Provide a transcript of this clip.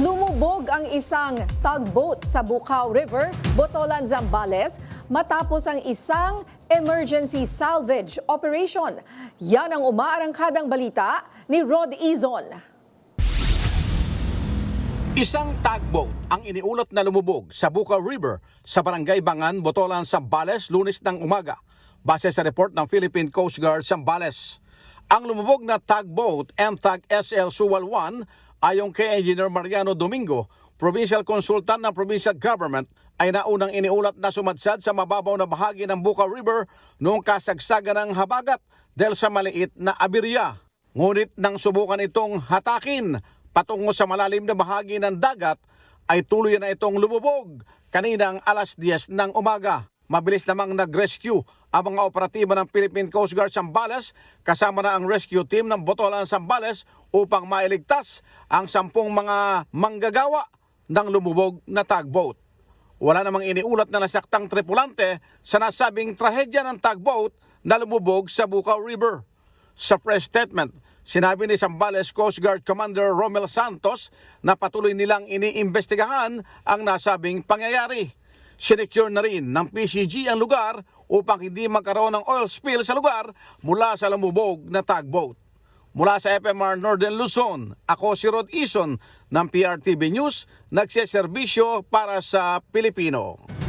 Lumubog ang isang tugboat sa Bukaw River, Botolan, Zambales matapos ang isang emergency salvage operation. Yan ang umaarangkadang balita ni Rod Izon. Isang tugboat ang iniulat na lumubog sa Bukaw River sa Barangay Bangan, Botolan, Zambales, Lunes ng umaga, base sa report ng Philippine Coast Guard Zambales. Ang lumubog na tugboat, MTAG SL Suwal 1, ayon kay Engineer Mariano Domingo, provincial consultant ng provincial government, ay naunang iniulat na sumadsad sa mababaw na bahagi ng Bukaw River noong kasagsagan ng habagat dahil sa maliit na aberya. Ngunit nang subukan itong hatakin patungo sa malalim na bahagi ng dagat, ay tuloy na itong lumubog kaninang alas 10 ng umaga. Mabilis namang nag-rescue ang mga operatiba ng Philippine Coast Guard Zambales kasama na ang rescue team ng Botolan Zambales upang mailigtas ang 10 mga manggagawa ng lumubog na tugboat. Wala namang iniulat na nasaktang tripulante sa nasabing trahedya ng tugboat na lumubog sa Bukaw River. Sa press statement, sinabi ni Zambales Coast Guard Commander Romel Santos na patuloy nilang iniimbestigahan ang nasabing pangyayari. Sinecure na rin ng PCG ang lugar upang hindi magkaroon ng oil spill sa lugar mula sa lumubog na tugboat. Mula sa FMR Northern Luzon, ako si Rod Izon ng PRTV News, nagseserbisyo para sa Pilipino.